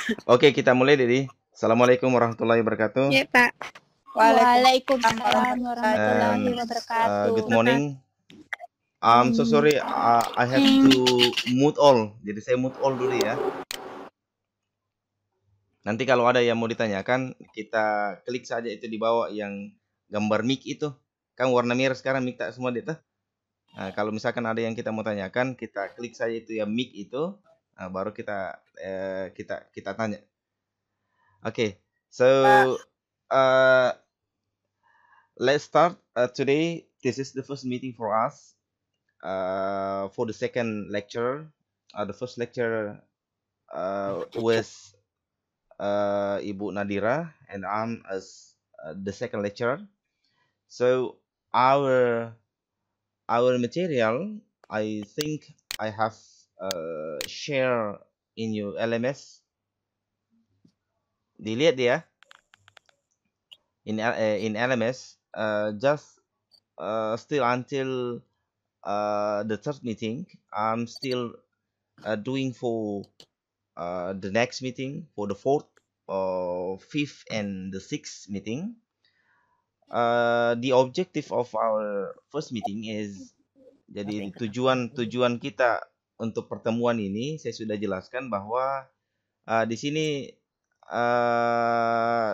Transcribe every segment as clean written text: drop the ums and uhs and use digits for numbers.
Oke, kita mulai, Dedi. Assalamualaikum warahmatullahi wabarakatuh. Ya, Pak. Waalaikumsalam warahmatullahi Good wabarakatuh. morning. I'm so sorry, I have to mute all. Jadi saya mute all dulu ya. Nanti kalau ada yang mau ditanyakan, kita klik saja itu di bawah yang gambar mic itu. Kan warna merah sekarang mic tak semua itu. Nah, kalau misalkan ada yang kita mau tanyakan, kita klik saja itu ya mic itu, baru kita tanya. Okay, so let's start today. This is the first meeting for us for the second lecture. The first lecture with Ibu Nadira, and I'm as the second lecturer. So our material, I think I have share in your LMS. Dilihat ya, in LMS, just still until the third meeting, I'm still doing for the next meeting, for the fourth, fifth, and the sixth meeting. The objective of our first meeting is, jadi tujuan kita untuk pertemuan ini saya sudah jelaskan bahwa di sini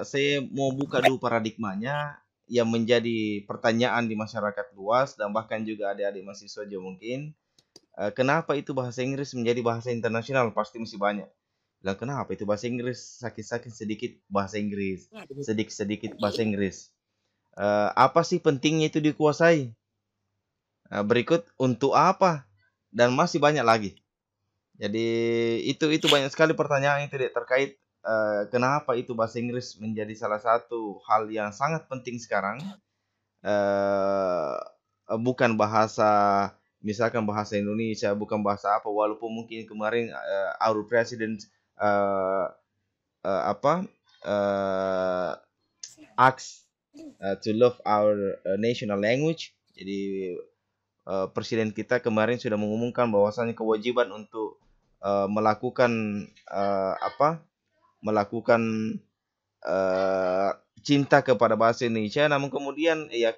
saya mau buka dulu paradigmanya yang menjadi pertanyaan di masyarakat luas dan bahkan juga adik-adik mahasiswa juga mungkin. Kenapa itu bahasa Inggris menjadi bahasa internasional? Pasti mesti banyak. Bilang kenapa itu bahasa Inggris sakit-sakit sedikit bahasa Inggris, sedikit-sedikit bahasa Inggris. Apa sih pentingnya itu dikuasai? Berikut untuk apa? Dan masih banyak lagi. Jadi itu banyak sekali pertanyaan yang tidak terkait kenapa itu bahasa Inggris menjadi salah satu hal yang sangat penting sekarang. Bukan bahasa, misalkan bahasa Indonesia, bukan bahasa apa, walaupun mungkin kemarin our president asked to love our national language. Jadi presiden kita kemarin sudah mengumumkan bahwasanya kewajiban untuk melakukan cinta kepada bahasa Indonesia. Namun kemudian ya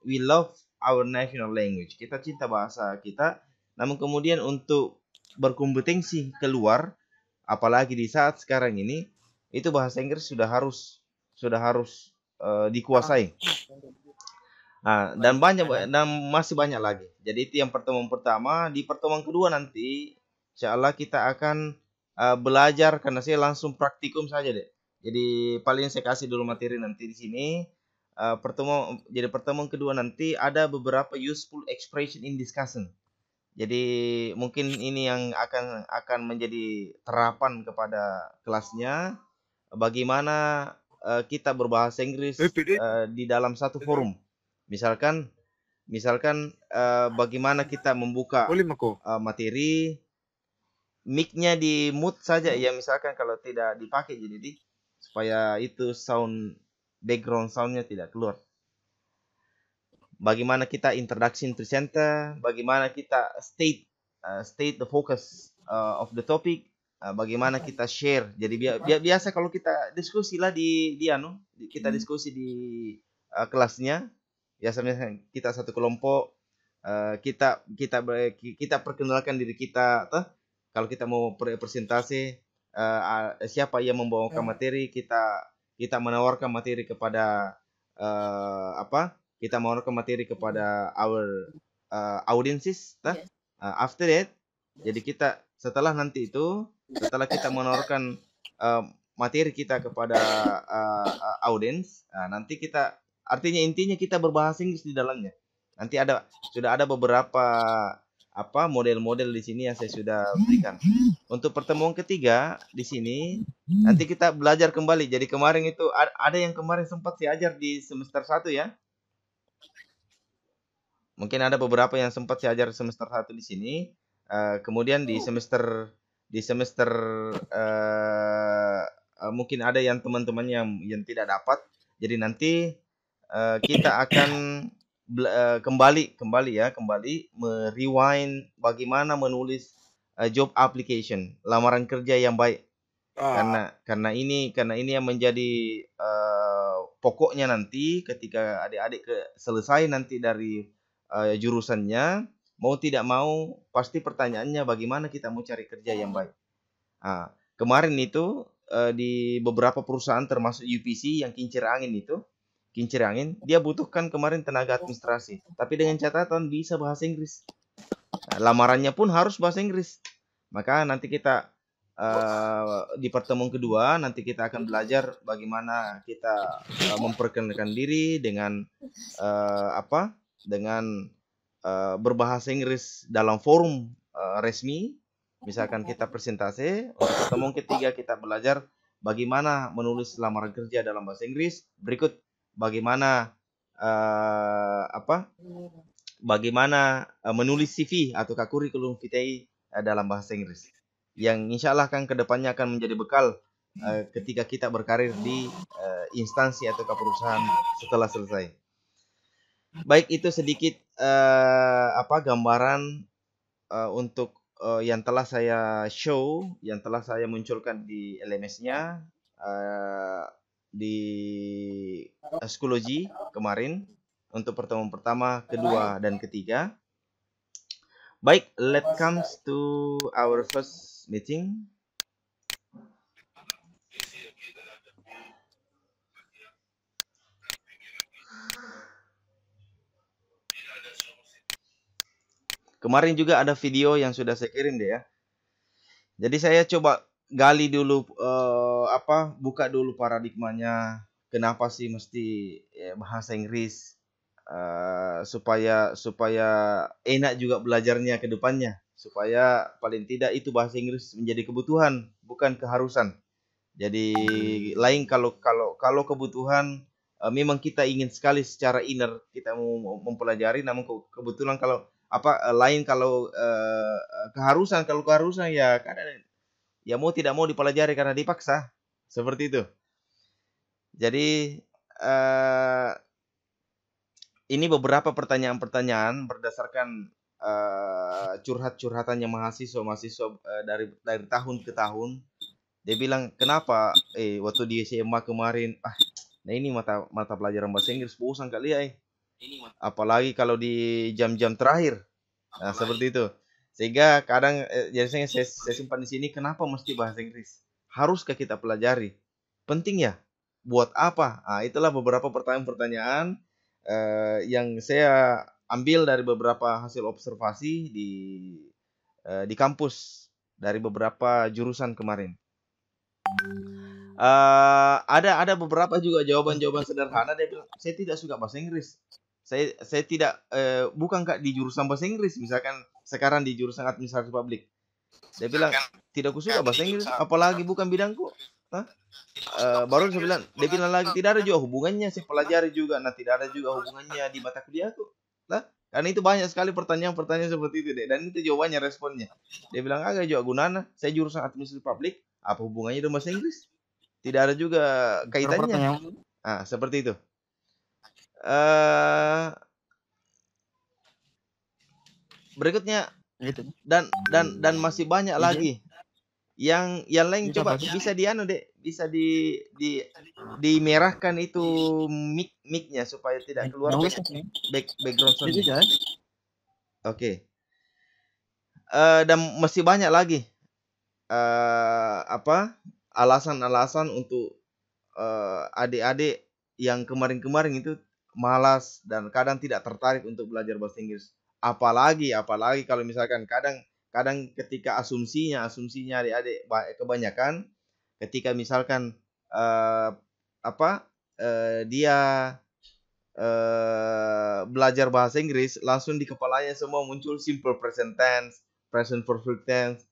we love our national language, kita cinta bahasa kita. Namun kemudian untuk berkompetensi keluar, apalagi di saat sekarang ini, itu bahasa Inggris sudah harus dikuasai. Dan masih banyak lagi. Jadi itu yang pertemuan pertama. Di pertemuan kedua nanti, insya Allah kita akan belajar, karena saya langsung praktikum saja deh. Jadi paling saya kasih dulu materi nanti di sini. Pertemuan kedua nanti ada beberapa useful expression in discussion. Jadi mungkin ini yang akan menjadi terapan kepada kelasnya. Bagaimana kita berbahasa Inggris di dalam satu forum. Misalkan bagaimana kita membuka materi, mic-nya di mute saja ya, misalkan kalau tidak dipakai, jadi supaya itu background sound-nya tidak keluar. Bagaimana kita introduction presenter, bagaimana kita state the focus of the topic, bagaimana kita share. Jadi biasa kalau kita diskusi lah kita diskusi di kelasnya. Biasanya kita satu kelompok, kita perkenalkan diri kita. Kalau kita mau presentasi, siapa yang membawakan materi, kita menawarkan materi kepada kita menawarkan materi kepada our audiences. After that, jadi kita setelah kita menawarkan materi kita kepada audiens, nanti kita intinya kita berbahasa Inggris di dalamnya. Nanti sudah ada beberapa model-model di sini yang saya sudah berikan. Untuk pertemuan ketiga di sini nanti kita belajar kembali. Jadi kemarin itu ada yang kemarin sempat saya ajar di semester 1 ya. Mungkin ada beberapa yang sempat saya ajar semester 1 di sini. Kemudian di semester mungkin ada yang teman-teman yang tidak dapat. Jadi nanti kita akan kembali rewind bagaimana menulis job application, lamaran kerja yang baik. Ah, Karena ini yang menjadi pokoknya nanti ketika adik-adik selesai nanti dari jurusannya, mau tidak mau pasti pertanyaannya bagaimana kita mau cari kerja yang baik. Kemarin itu di beberapa perusahaan termasuk UPC yang kincir angin, dia butuhkan kemarin tenaga administrasi, tapi dengan catatan bisa bahasa Inggris. Lamarannya pun harus bahasa Inggris. Maka nanti kita di pertemuan kedua nanti kita akan belajar bagaimana kita memperkenalkan diri dengan apa? Dengan berbahasa Inggris dalam forum resmi. Misalkan kita presentasi, untuk pertemuan ketiga kita belajar bagaimana menulis lamaran kerja dalam bahasa Inggris. Berikut bagaimana apa? Bagaimana menulis CV atau kurikulum vitae dalam bahasa Inggris. Yang insya Allah kan kedepannya akan menjadi bekal ketika kita berkarir di instansi atau perusahaan setelah selesai. Baik, itu sedikit gambaran untuk yang telah saya show, yang telah saya munculkan di LMS-nya di Schoology kemarin untuk pertemuan pertama, kedua, dan ketiga. Baik, let's comes to our first meeting. Kemarin juga ada video yang sudah saya kirim deh ya. Jadi saya coba gali dulu buka dulu paradigmanya. Kenapa sih mesti bahasa Inggris supaya enak juga belajarnya ke depannya. Supaya paling tidak itu bahasa Inggris menjadi kebutuhan, bukan keharusan. Jadi lain kalau kebutuhan memang kita ingin sekali secara inner kita mau mempelajari, namun kebetulan kalau lain kalau keharusan ya kadang ya mau tidak mau dipelajari karena dipaksa seperti itu. Jadi ini beberapa pertanyaan-pertanyaan berdasarkan curhat-curhatannya mahasiswa dari tahun ke tahun. Dia bilang, kenapa waktu di SMA kemarin, nah ini mata mata pelajaran bahasa Inggris bosan kali ya. Apalagi kalau di jam-jam terakhir. Nah, seperti itu. Sehingga kadang jadi saya simpan di sini, kenapa mesti bahasa Inggris? Haruskah kita pelajari? Penting ya? Buat apa? Itulah beberapa pertanyaan-pertanyaan yang saya ambil dari beberapa hasil observasi di kampus dari beberapa jurusan kemarin. Ada beberapa juga jawaban-jawaban sederhana. Dia bilang, saya tidak suka bahasa Inggris. Saya tidak bukan Kak di jurusan bahasa Inggris, misalkan sekarang di jurusan administrasi publik. Dia bilang, tidak kusuka bahasa Inggris, apalagi bukan bidangku. Hah? Baru saya bilang, dia bilang lagi, tidak ada juga hubungannya, saya pelajari juga. Nah, tidak ada juga hubungannya di mata kuliahku. Lah, karena itu banyak sekali pertanyaan-pertanyaan seperti itu deh. Dan itu jawabannya, responnya. Dia bilang, agak juga gunana, saya jurusan administrasi publik, apa hubungannya dengan bahasa Inggris? Tidak ada juga kaitannya. pertanyaan Seperti itu. Berikutnya gitu. dan masih banyak Iya, lagi. Yang lain bisa coba baca. bisa bisa dimerahkan itu mic-nya supaya tidak keluar Nulis kan? background Itu sound-nya. aja. Oke. Dan masih banyak lagi alasan-alasan untuk adik-adik yang kemarin-kemarin itu malas dan kadang tidak tertarik untuk belajar bahasa Inggris. Apalagi kalau misalkan kadang ketika asumsinya adik-adik kebanyakan ketika misalkan eh, dia belajar bahasa Inggris langsung di kepalanya semua muncul simple present tense, present perfect tense,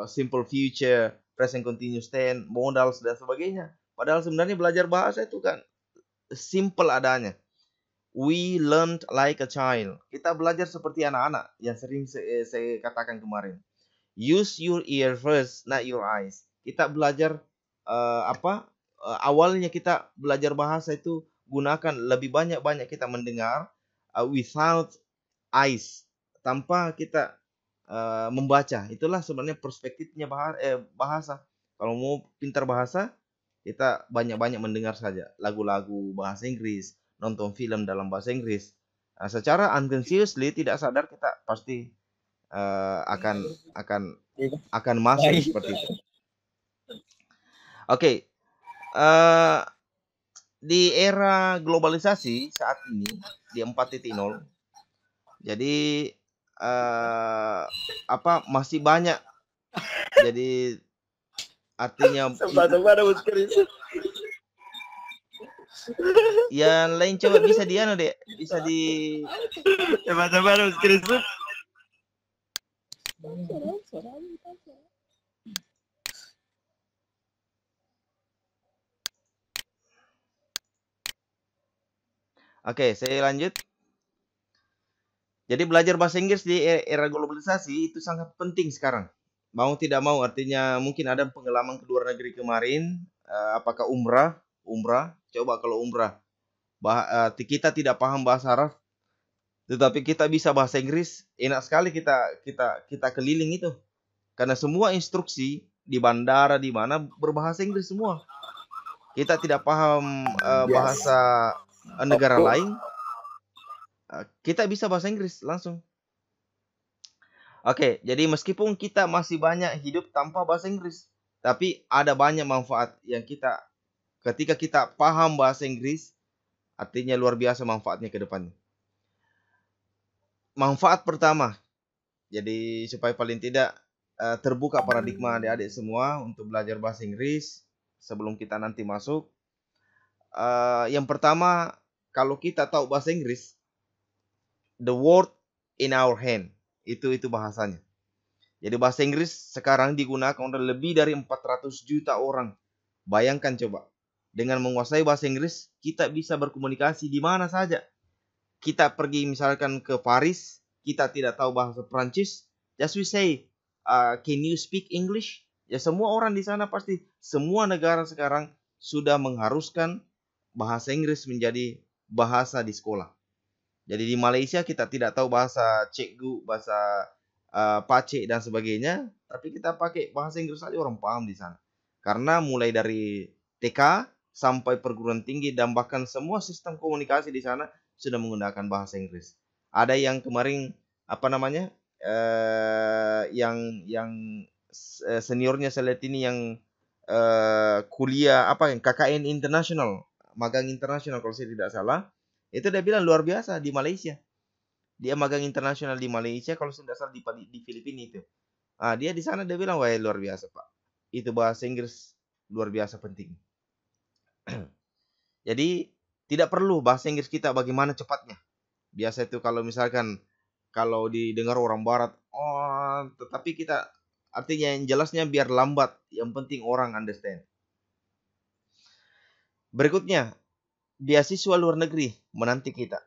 simple future, present continuous tense, modals dan sebagainya. Padahal sebenarnya belajar bahasa itu kan simple adanya. We learned like a child. Kita belajar seperti anak-anak yang sering saya katakan kemarin. Use your ear first, not your eyes. Kita belajar awalnya kita belajar bahasa itu gunakan lebih banyak kita mendengar without eyes, tanpa kita membaca. Itulah sebenarnya perspektifnya bahasa. Kalau mau pintar bahasa, kita banyak-banyak mendengar saja lagu-lagu bahasa Inggris, nonton film dalam bahasa Inggris. Nah, secara unconsciously tidak sadar kita pasti akan akan akan masuk Baik. seperti itu. Oke, eh, di era globalisasi saat ini di 4.0, jadi masih banyak. Jadi artinya Sempat-sempat harus krisis. yang lain coba bisa di anu deh, bisa di Sempat-sempat harus krisis. Oke, saya lanjut. Jadi belajar bahasa Inggris di era globalisasi itu sangat penting sekarang. Mau tidak mau, artinya mungkin ada pengalaman ke luar negeri kemarin, apakah umrah, coba kalau umrah, kita tidak paham bahasa Arab, tetapi kita bisa bahasa Inggris, enak sekali kita keliling itu, karena semua instruksi di bandara di mana berbahasa Inggris semua. Kita tidak paham bahasa negara lain, kita bisa bahasa Inggris langsung. Oke, jadi meskipun kita masih banyak hidup tanpa bahasa Inggris, tapi ada banyak manfaat yang ketika kita paham bahasa Inggris, artinya luar biasa manfaatnya ke depannya. Manfaat pertama, jadi supaya paling tidak terbuka paradigma adik-adik semua untuk belajar bahasa Inggris sebelum kita nanti masuk. Yang pertama, kalau kita tahu bahasa Inggris, the word in our hand, itu bahasanya. Jadi bahasa Inggris sekarang digunakan oleh lebih dari 400 juta orang. Bayangkan coba, dengan menguasai bahasa Inggris, kita bisa berkomunikasi di mana saja. Kita pergi misalkan ke Paris, kita tidak tahu bahasa Prancis, just we say, can you speak English? Ya semua orang di sana pasti, semua negara sekarang sudah mengharuskan bahasa Inggris menjadi bahasa di sekolah. Jadi di Malaysia kita tidak tahu bahasa cikgu, bahasa Pace dan sebagainya, tapi kita pakai bahasa Inggris saja orang paham di sana. Karena mulai dari TK sampai perguruan tinggi dan bahkan semua sistem komunikasi di sana sudah menggunakan bahasa Inggris. Ada yang kemarin yang seniornya saya lihat ini yang kuliah yang KKN internasional, magang internasional kalau saya tidak salah, itu dia bilang luar biasa di Malaysia. Dia magang internasional di Malaysia, kalau tidak salah di Filipina itu. Dia di sana dia bilang, wah luar biasa Pak. Itu bahasa Inggris luar biasa penting. Jadi tidak perlu bahasa Inggris kita bagaimana cepatnya. Biasa itu kalau misalkan kalau didengar orang Barat, tetapi kita artinya yang jelasnya biar lambat, yang penting orang understand. Berikutnya, beasiswa luar negeri menanti kita.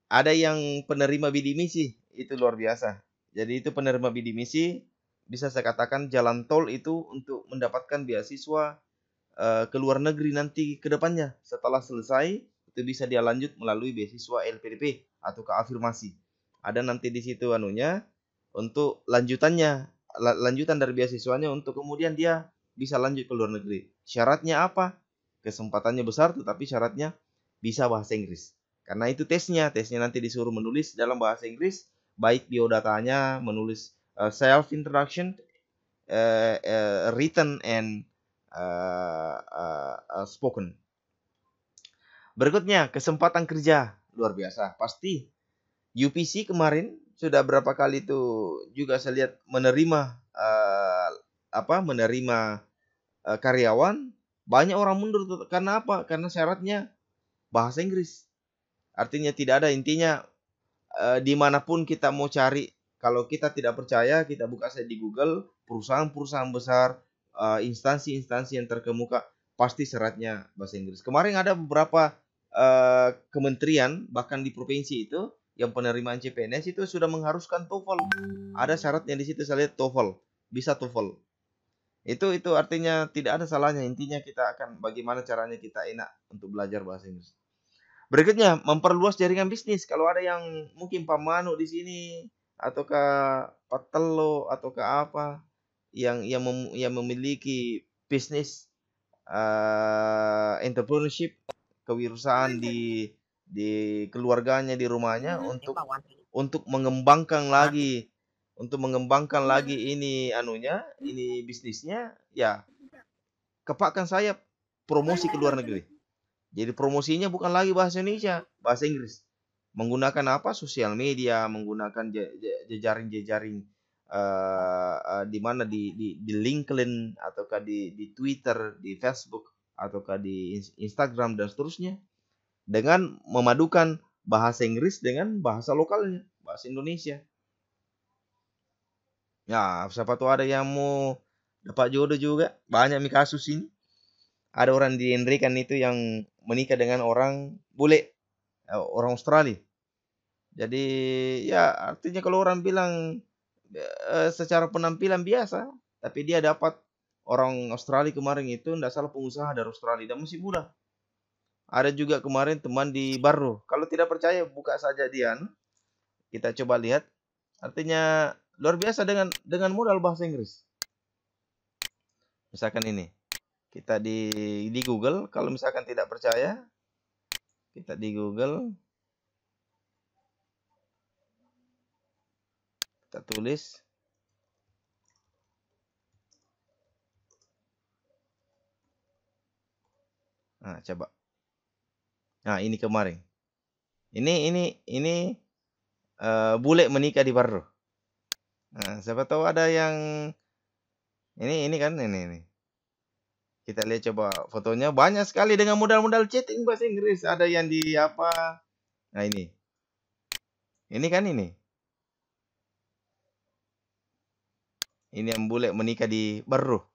Ada yang penerima bidik misi, itu luar biasa. Jadi itu penerima bidik misi, bisa saya katakan jalan tol itu untuk mendapatkan beasiswa ke luar negeri nanti ke depannya. Setelah selesai, itu bisa dia lanjut melalui beasiswa LPDP atau keafirmasi. Ada nanti di situ untuk lanjutan dari beasiswanya untuk kemudian dia bisa lanjut ke luar negeri. Syaratnya apa? Kesempatannya besar, tetapi syaratnya bisa bahasa Inggris. Karena itu tesnya nanti disuruh menulis dalam bahasa Inggris, baik biodatanya, menulis self introduction, written and spoken. Berikutnya, kesempatan kerja luar biasa. Pasti UPC kemarin sudah berapa kali tuh juga saya lihat menerima karyawan, banyak orang mundur tuh. Karena apa? Karena syaratnya bahasa Inggris. Artinya tidak ada, intinya dimanapun kita mau cari, kalau kita tidak percaya, kita buka saja di Google, perusahaan-perusahaan besar, instansi-instansi yang terkemuka, pasti syaratnya bahasa Inggris. Kemarin ada beberapa kementerian, bahkan di provinsi itu, yang penerimaan CPNS itu sudah mengharuskan TOEFL. Ada syaratnya di situ, saya lihat TOEFL, bisa TOEFL. Itu artinya tidak ada salahnya, intinya kita akan bagaimana caranya kita enak untuk belajar bahasa Inggris. Berikutnya, memperluas jaringan bisnis. Kalau ada yang mungkin Pak Manu di sini, ataukah Pak Telo, ataukah apa, yang memiliki bisnis, entrepreneurship, kewirausahaan di keluarganya, di rumahnya untuk mengembangkan lagi ini ini bisnisnya, ya kepakkan saya promosi ke luar negeri. Jadi promosinya bukan lagi bahasa Indonesia, bahasa Inggris. Menggunakan apa? Sosial media, menggunakan jejaring-jejaring di mana di LinkedIn ataukah di Twitter, di Facebook ataukah di Instagram dan seterusnya, dengan memadukan bahasa Inggris dengan bahasa lokalnya, bahasa Indonesia. Ya, siapa tahu ada yang mau dapat jodoh juga. Banyak nih kasus ini. Ada orang di Hendrikan itu yang menikah dengan orang bule, orang Australia. Jadi ya artinya kalau orang bilang secara penampilan biasa, tapi dia dapat orang Australia kemarin itu tidak salah pengusaha dari Australia dan masih muda. Ada juga kemarin teman di Barro. Kalau tidak percaya buka saja dia. Kita coba lihat. Artinya luar biasa dengan modal bahasa Inggris. Misalkan ini. Kita di Google, kalau misalkan tidak percaya, kita di Google, kita tulis, nah coba, nah ini kemarin, ini bule menikah di Barro. Nah, siapa tahu ada yang ini kan ini. Kita lihat coba fotonya, banyak sekali dengan modal-modal chatting bahasa Inggris. Ada yang di apa? Nah ini. Ini kan ini. Ini yang bule menikah di Barro.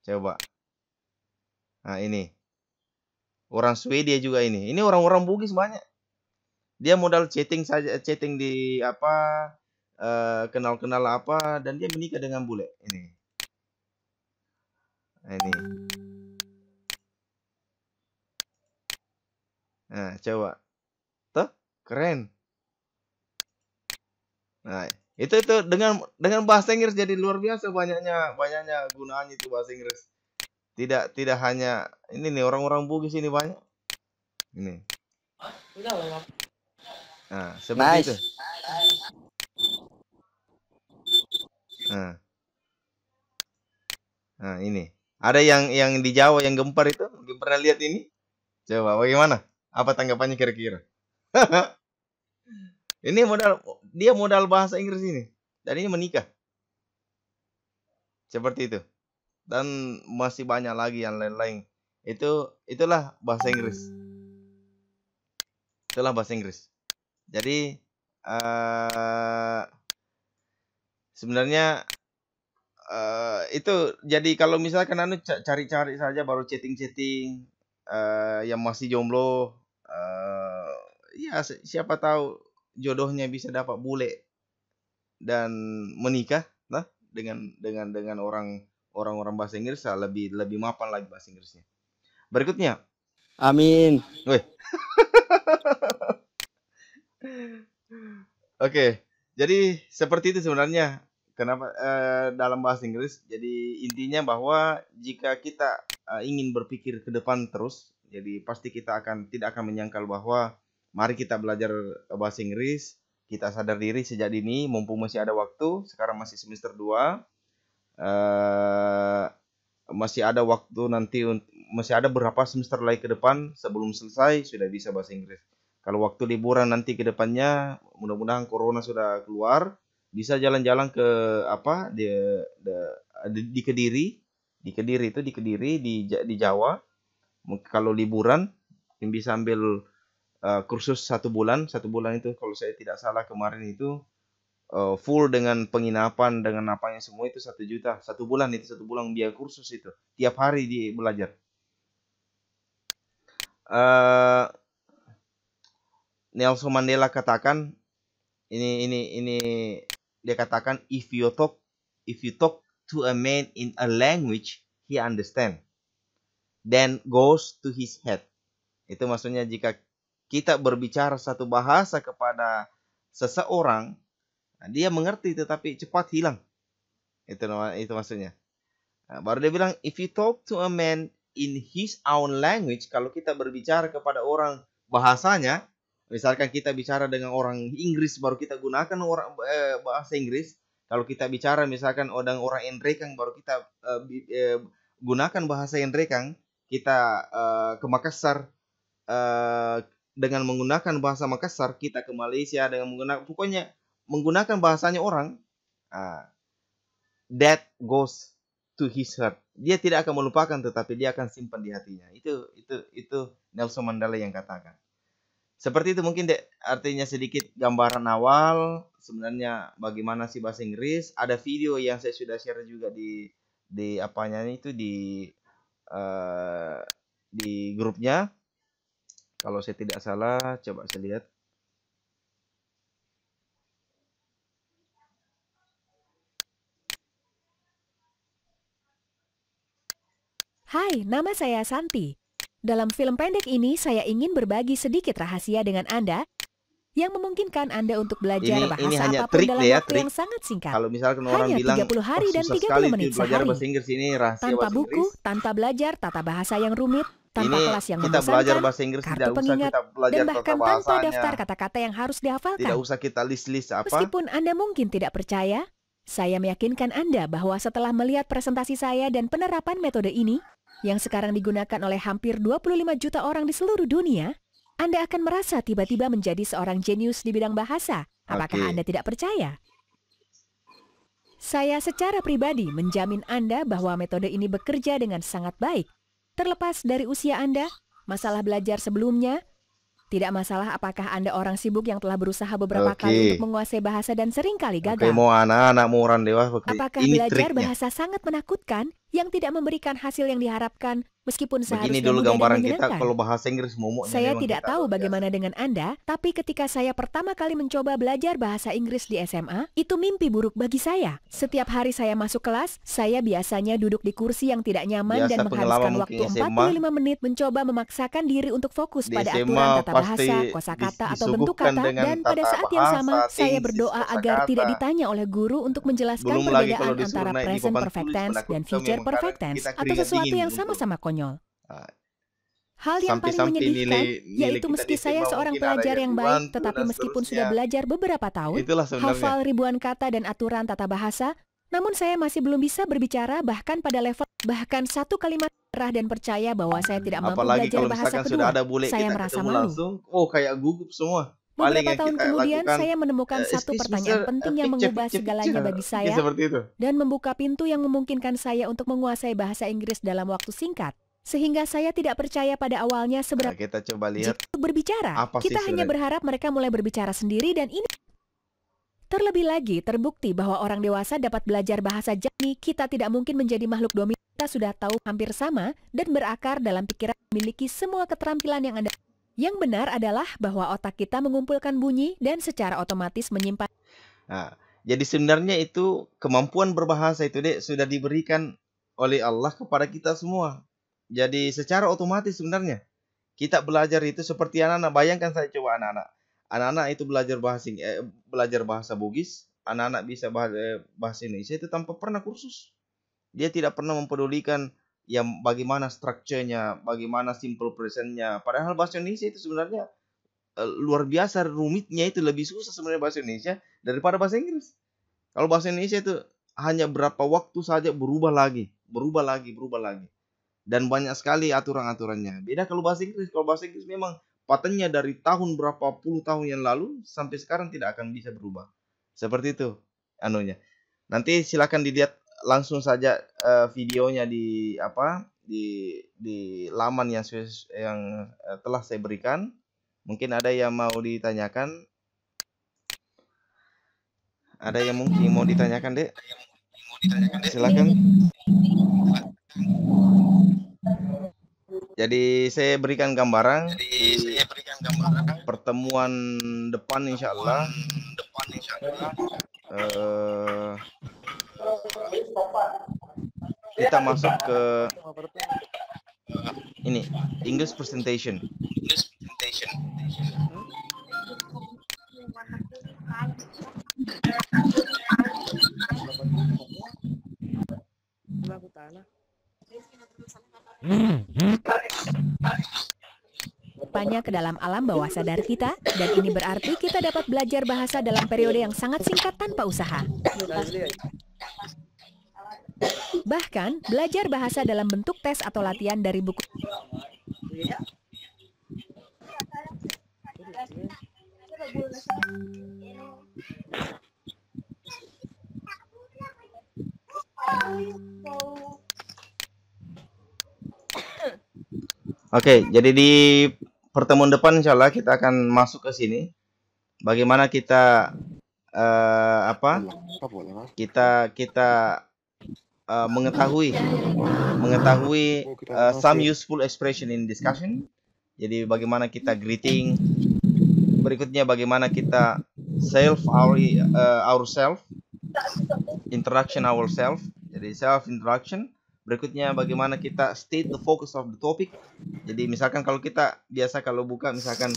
Coba. Nah ini. Orang Swedia juga ini. Ini orang-orang Bugis banyak. Dia modal chatting saja, chatting di apa, kenal-kenal apa, dan dia menikah dengan bule. Ini. Nah, ini. Nah, coba. Tuh, keren. Nah, itu dengan bahasa Inggris jadi luar biasa banyaknya gunaan itu bahasa Inggris. Tidak hanya ini nih orang-orang Bugis ini banyak. Ini. Nah, seperti itu. Nah, ini. Ada yang di Jawa yang gempar itu, pernah lihat ini? Coba bagaimana? Apa tanggapannya kira-kira? Ini dia modal bahasa Inggris ini. Dan ini menikah. Seperti itu. Dan masih banyak lagi yang lain-lain. Itulah bahasa Inggris. Itulah bahasa Inggris. Jadi sebenarnya itu jadi kalau misalkan cari-cari saja baru chatting-chatting yang masih jomblo, ya siapa tahu jodohnya bisa dapat bule dan menikah lah dengan orang bahasa Inggris, lebih mapan lagi bahasa Inggrisnya. Berikutnya. Amin. Oke. Jadi seperti itu sebenarnya. Kenapa dalam bahasa Inggris? Jadi intinya bahwa jika kita ingin berpikir ke depan terus, jadi pasti kita tidak akan menyangkal bahwa mari kita belajar bahasa Inggris, kita sadar diri sejak dini, mumpung masih ada waktu. Sekarang masih semester 2, masih ada waktu nanti, masih ada berapa semester lagi ke depan sebelum selesai sudah bisa bahasa Inggris. Kalau waktu liburan nanti ke depannya, mudah-mudahan corona sudah keluar, bisa jalan-jalan ke apa di Kediri, di Jawa. Kalau liburan bisa ambil kursus 1 bulan. 1 bulan itu kalau saya tidak salah kemarin itu full dengan penginapan dengan apanya semua itu 1 juta. 1 bulan itu 1 bulan biaya kursus itu. Tiap hari dia belajar. Nelson Mandela katakan ini dia katakan, if you talk to a man in a language he understand, then goes to his head. Itu maksudnya jika kita berbicara satu bahasa kepada seseorang, dia mengerti tetapi cepat hilang. Itu maksudnya. Nah, baru dia bilang, if you talk to a man in his own language, kalau kita berbicara kepada orang bahasanya, misalkan kita bicara dengan orang Inggris, baru kita gunakan bahasa Inggris. Kalau kita bicara misalkan orang Endrekang, baru kita gunakan bahasa Endrekang. Kita ke Makassar dengan menggunakan bahasa Makassar, kita ke Malaysia dengan menggunakan bahasanya orang. That goes to his heart. Dia tidak akan melupakan, tetapi dia akan simpan di hatinya. Itu Nelson Mandela yang katakan. Seperti itu mungkin artinya sedikit gambaran awal sebenarnya bagaimana sih bahasa Inggris. Ada video yang saya sudah share juga di apanya itu di grupnya. Kalau saya tidak salah, coba saya lihat. Hai, nama saya Santi. Dalam film pendek ini, saya ingin berbagi sedikit rahasia dengan Anda yang memungkinkan Anda untuk belajar bahasa ini hanya apapun trik dalam ya, waktu yang sangat singkat. Kalau misalkan orang Hanya bilang 30 hari dan susah 30 sekali menit belajar sehari. bahasa Inggris, ini rahasia Tanpa bahasa buku, Inggris. tanpa belajar tata bahasa yang rumit, tanpa Ini kelas yang kita belajar membosankan, bahasa Inggris kartu tidak usah pengingat, kita belajar dan tata bahkan tanpa bahasanya. daftar kata-kata yang harus dihafalkan. Tidak usah kita list apa. Meskipun Anda mungkin tidak percaya, saya meyakinkan Anda bahwa setelah melihat presentasi saya dan penerapan metode ini, yang sekarang digunakan oleh hampir 25 juta orang di seluruh dunia, Anda akan merasa tiba-tiba menjadi seorang jenius di bidang bahasa. Apakah Anda tidak percaya? Saya secara pribadi menjamin Anda bahwa metode ini bekerja dengan sangat baik. Terlepas dari usia Anda, masalah belajar sebelumnya, tidak masalah apakah Anda orang sibuk yang telah berusaha beberapa kali untuk menguasai bahasa dan seringkali gagal. Mau anak-anak, mau orang dewasa. Apakah belajar bahasa sangat menakutkan yang tidak memberikan hasil yang diharapkan meskipun seharusnya begini dulu mudah dan gambaran menyenangkan? kita kalau bahasa Inggris momoknya. Saya tidak tahu bagaimana dengan Anda, tapi ketika saya pertama kali mencoba belajar bahasa Inggris di SMA, itu mimpi buruk bagi saya. Setiap hari saya masuk kelas, saya biasanya duduk di kursi yang tidak nyaman dan menghabiskan waktu 45 menit mencoba memaksakan diri untuk fokus pada aturan tata bahasa, kosakata atau bentuk kata, dan pada saat yang sama, saya berdoa agar tidak ditanya oleh guru untuk menjelaskan perbedaan antara present perfect tense dan future perfect tense atau sesuatu yang sama-sama konyol. Hal yang paling menyedihkan, yaitu meski saya seorang pelajar yang baik, tetapi meskipun sudah belajar beberapa tahun, hafal ribuan kata dan aturan tata bahasa, namun saya masih belum bisa berbicara bahkan pada level satu kalimat merah dan percaya bahwa saya tidak mampu belajar bahasa kedua. Saya merasa malu. Kayak gugup semua. Beberapa tahun kemudian, saya menemukan satu pertanyaan penting yang mengubah segalanya bagi saya dan membuka pintu yang memungkinkan saya untuk menguasai bahasa Inggris dalam waktu singkat. Sehingga saya tidak percaya pada awalnya seberapa kita coba lihat berbicara. Kita hanya berharap mereka mulai berbicara sendiri dan ini. Terlebih lagi, terbukti bahwa orang dewasa dapat belajar bahasa jernih. Kita tidak mungkin menjadi makhluk dominan. Kita sudah tahu hampir sama dan berakar dalam pikiran memiliki semua keterampilan yang Anda. Yang benar adalah bahwa otak kita mengumpulkan bunyi dan secara otomatis menyimpan. Nah, jadi sebenarnya itu kemampuan berbahasa itu sudah diberikan oleh Allah kepada kita semua. Jadi secara otomatis sebenarnya kita belajar itu seperti anak-anak. Bayangkan saya coba anak-anak itu belajar bahasa Bugis, anak-anak bisa bahasa Indonesia itu tanpa pernah kursus. Dia tidak pernah mempedulikan yang bagaimana strukturnya, bagaimana simple presentnya. Padahal bahasa Indonesia itu sebenarnya luar biasa rumitnya, itu lebih susah sebenarnya bahasa Indonesia daripada bahasa Inggris. Kalau bahasa Indonesia itu hanya berapa waktu saja berubah lagi. Dan banyak sekali aturan-aturannya. Beda kalau bahasa Inggris. Kalau bahasa Inggris memang patennya dari tahun berapa puluh tahun yang lalu sampai sekarang tidak akan bisa berubah. Seperti itu anunya. Nanti silakan dilihat langsung saja videonya di laman yang telah saya berikan. Mungkin ada yang mau ditanyakan. Ada yang mungkin mau ditanyakan, Dek? Silakan. Jadi saya berikan gambaran di pertemuan depan insya Allah. Kita masuk ke ini English presentation. Rupanya ke dalam alam bawah sadar kita, dan ini berarti kita dapat belajar bahasa dalam periode yang sangat singkat tanpa usaha. Bahkan, belajar bahasa dalam bentuk tes atau latihan dari buku. Oke, jadi di pertemuan depan insya Allah kita akan masuk ke sini. Bagaimana kita mengetahui some useful expression in discussion. Jadi bagaimana kita greeting. Berikutnya bagaimana kita ourself, introduction ourself. Jadi self introduction. Berikutnya bagaimana kita state the focus of the topic. Jadi misalkan kalau kita biasa kalau buka misalkan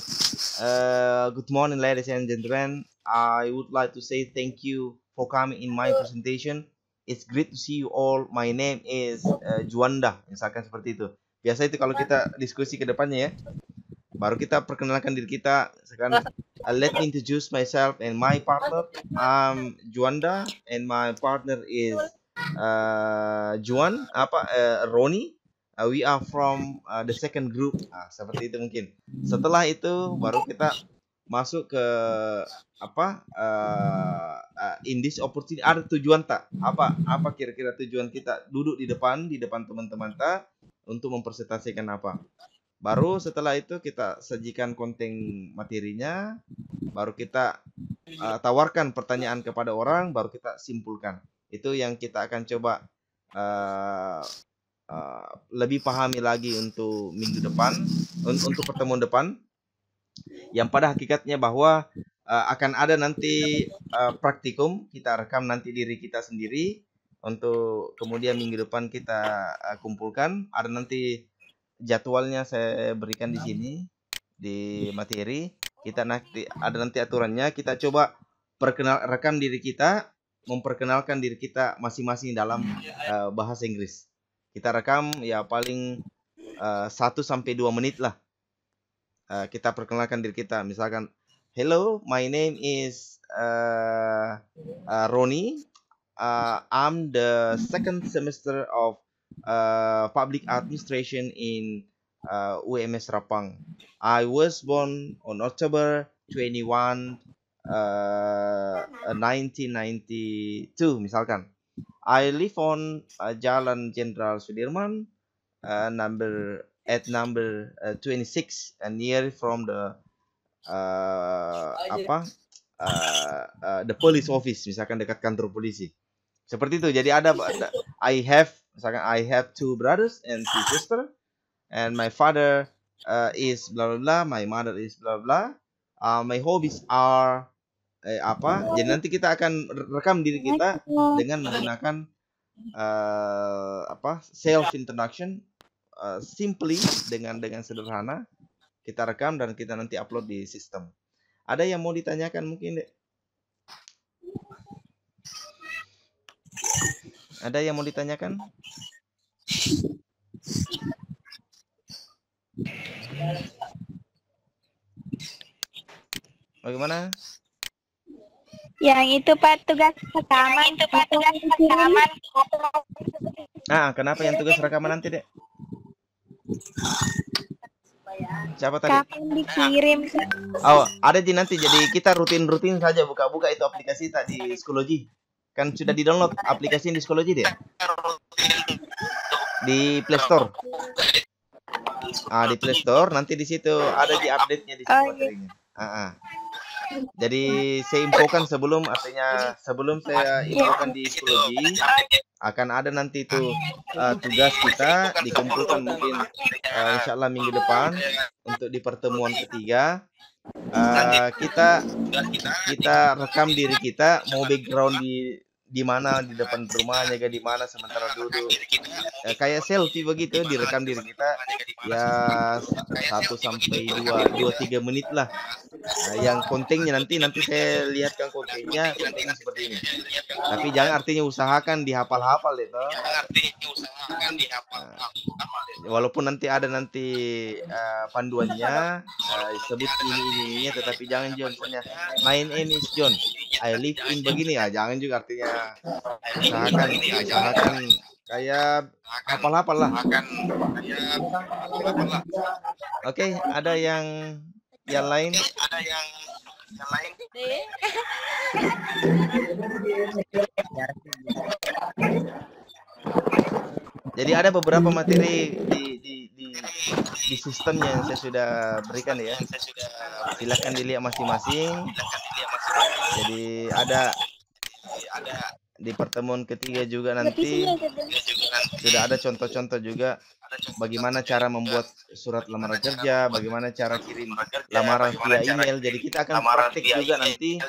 good morning ladies and gentlemen, I would like to say thank you for coming in my presentation. It's great to see you all. My name is Juanda. Misalkan seperti itu. Biasa itu kalau kita diskusi ke depannya ya. Baru kita perkenalkan diri kita. Sekarang let me introduce myself and my partner. I'm Juanda and my partner is Juan Roni. We are from the second group. Seperti itu mungkin. Setelah itu baru kita masuk ke in this opportunity ada tujuan tak? Apa kira-kira tujuan kita duduk di depan teman-teman tak untuk mempresentasikan apa? Baru setelah itu kita sajikan konten materinya, baru kita tawarkan pertanyaan kepada orang, baru kita simpulkan. Itu yang kita akan coba lebih pahami lagi untuk minggu depan, untuk pertemuan depan. Yang pada hakikatnya bahwa akan ada nanti praktikum, kita rekam nanti diri kita sendiri untuk kemudian minggu depan kita kumpulkan. Ada nanti jadwalnya saya berikan di sini di materi. Kita nanti ada nanti aturannya. Kita coba rekam diri kita, memperkenalkan diri kita masing-masing dalam bahasa Inggris. Kita rekam ya paling 1 sampai 2 menit lah. Kita perkenalkan diri kita. Misalkan, hello, my name is Roni. I'm the second semester of public administration in UMS Rapang. I was born on October 21, 1992 misalkan. I live on Jalan Jenderal Sudirman, number 26, near from the the police office, misalkan dekat kantor polisi. Seperti itu. Jadi I have 2 brothers and 2 sisters, and my father is blah blah blah, my mother is blah blah. My hobbies are Jadi nanti kita akan rekam diri kita dengan menggunakan self introduction, simply dengan sederhana kita rekam dan kita nanti upload di sistem. Ada yang mau ditanyakan mungkin, Dek? Ada yang mau ditanyakan? Bagaimana? Yang itu Pak, tugas rekaman. Kenapa yang tugas rekaman nanti, Dek? Siapa tadi? Kapan dikirim? Oh, ada di nanti. Jadi kita rutin saja buka-buka itu aplikasi tadi Psikologi. Kan sudah di-download aplikasi di Psikologi dia? Di Play Store. Di Play Store nanti di situ ada di update-nya di situ materinya. Jadi saya infokan sebelum saya infokan di Psikologi akan ada nanti itu tugas kita dikumpulkan mungkin insya Allah minggu depan untuk di pertemuan ketiga. Kita rekam diri kita, mau background di mana, di depan rumahnya di mana sementara duduk, kayak selfie begitu, direkam diri kita ya 1 sampai 2-3 menit lah. Yang kontennya nanti saya lihatkan kontennya seperti ini. Tapi jangan artinya usahakan dihafal-hafal itu. Walaupun nanti ada panduannya sebut ini, tetapi jangan juga misalnya my name is John, I live in begini ya, jangan juga artinya usahakan kayak hafal-hafal lah. Oke, ada yang lain? Jadi ada beberapa materi di sistemnya yang saya sudah berikan ya. Silakan dilihat masing-masing. Jadi ada di pertemuan ketiga juga nanti sudah ada contoh-contoh juga bagaimana cara membuat surat lamaran kerja, bagaimana cara kirim lamaran via email. Jadi kita akan praktik juga nanti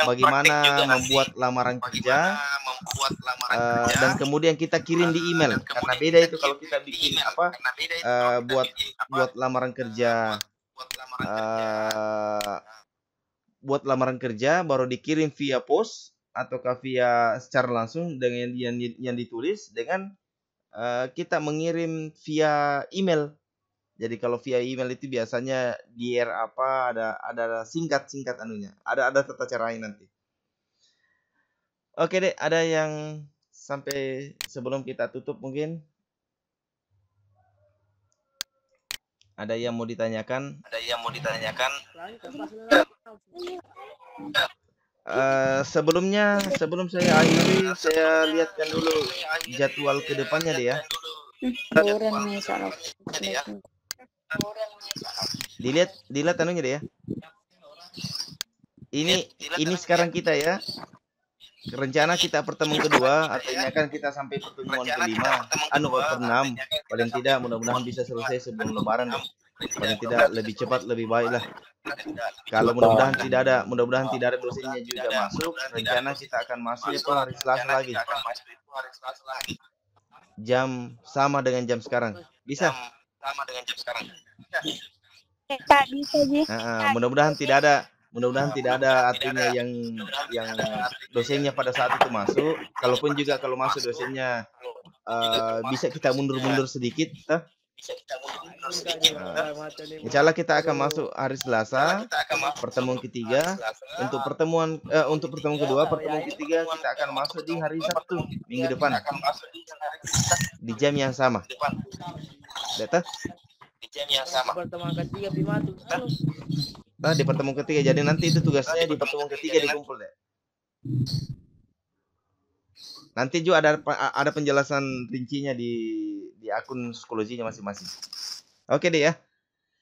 bagaimana membuat lamaran kerja dan kemudian kita kirim di email. Karena beda itu kalau kita bikin buat lamaran kerja baru dikirim via pos ataukah via secara langsung dengan yang ditulis dengan kita mengirim via email. Jadi kalau via email itu biasanya dear ada singkat anunya. Ada tata caranya nanti. Oke deh, ada yang sampai sebelum kita tutup mungkin? Ada yang mau ditanyakan? Sebelum saya akhiri, saya lihatkan dulu jadwal ke depannya deh ya. Dilihat anunya deh ya. Ini sekarang kita ya. Rencana kita pertemuan kedua, artinya kan kita sampai pertemuan kelima, ke-6. Paling tidak mudah-mudahan bisa selesai sebelum lebaran deh. Paling tidak lebih cepat lebih baik lah. Kalau mudah-mudahan tidak ada dosennya juga masuk, rencana kita akan masuk itu hari Selasa lagi. Jam sama dengan jam sekarang. Bisa? Pak, bisa Ji. Mudah-mudahan tidak ada artinya yang dosennya pada saat itu masuk. Kalau masuk dosennya bisa kita mundur sedikit. Insya Allah kita akan masuk hari Selasa, pertemuan ketiga. Untuk pertemuan kedua, pertemuan ketiga kita akan masuk di hari Sabtu minggu depan di jam yang sama. Data? Pertemuan ketiga Pimatu. Di pertemuan ketiga. Jadi nanti itu tugasnya di pertemuan ketiga dikumpul deh. Nanti juga ada penjelasan rincinya di akun psikologinya masing-masing. Oke deh ya.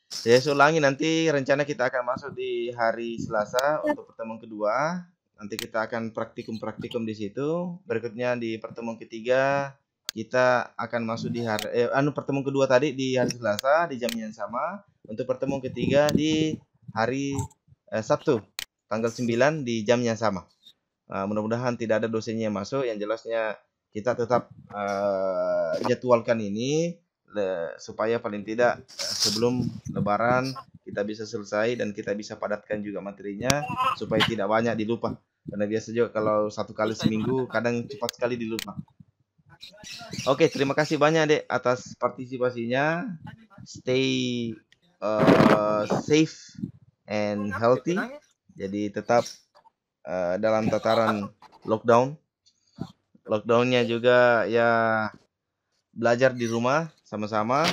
Saya ulangi, nanti rencana kita akan masuk di hari Selasa untuk pertemuan kedua. Nanti kita akan praktikum di situ. Berikutnya di pertemuan ketiga kita akan masuk di pertemuan kedua tadi di hari Selasa di jam yang sama. Untuk pertemuan ketiga di hari Sabtu tanggal 9 di jam yang sama. Mudah-mudahan tidak ada dosennya yang masuk. Yang jelasnya kita tetap jadwalkan ini supaya paling tidak sebelum Lebaran kita bisa selesai dan kita bisa padatkan juga materinya supaya tidak banyak dilupa. Karena biasa juga kalau satu kali seminggu kadang cepat sekali dilupa. Oke, terima kasih banyak Dek atas partisipasinya. Stay safe and healthy. Jadi tetap dalam tataran lockdown. Lockdownnya juga ya belajar di rumah sama-sama.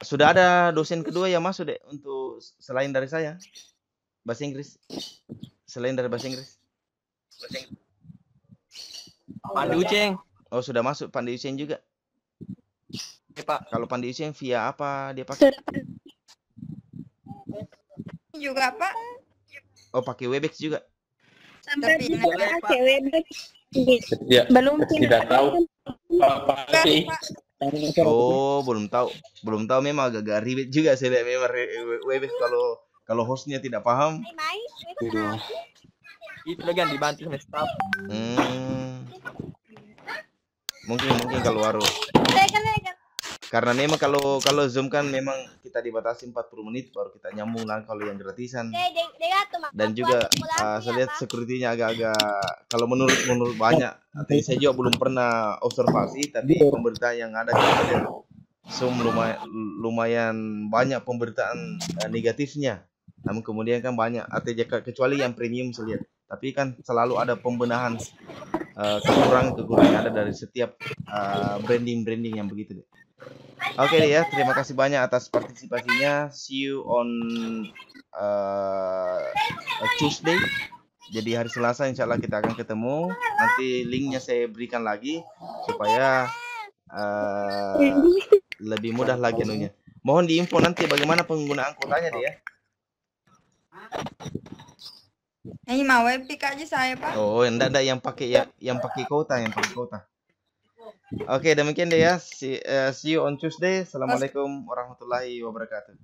Sudah ada dosen kedua yang masuk Dek untuk selain dari saya bahasa Inggris. Selain dari bahasa Inggris. Pandi Uceng. Oh, sudah masuk Pandi Uceng juga. Ya, Pak. Kalau Pandi Uceng via apa dia pakai? Juga Pak. Oh, pakai Webex juga. Sampai Tapi pakai Webex. Ya, Belum tidak tahu apa sih. Oh, belum tahu memang agak ribet juga saya lihat memang Webex kalau hostnya tidak paham. Itu lagi yang dibantu sama staff. Mungkin kalau Karena memang kalau Zoom kan memang kita dibatasi 40 menit baru kita nyambung lah kalau yang gratisan. Dan juga saya lihat security-nya agak-agak, kalau menurut banyak, tapi saya juga belum pernah observasi, tapi pemberitaan yang ada di Zoom lumayan banyak pemberitaan negatifnya. Namun kemudian kan banyak ATJ, kecuali yang premium saya lihat. Tapi kan selalu ada pembenahan kekurangan yang ada dari setiap branding yang begitu deh. Oke deh ya, terima kasih banyak atas partisipasinya. See you on Tuesday. Jadi hari Selasa insya Allah kita akan ketemu. Nanti linknya saya berikan lagi supaya lebih mudah lagi anunya. Mohon diinfo nanti bagaimana penggunaan kuotanya deh ya. Ini mau epic aja saya, Pak. Oh, enggak yang pakai kuota, Oke, demikian deh ya. See you on Tuesday. Assalamualaikum warahmatullahi wabarakatuh.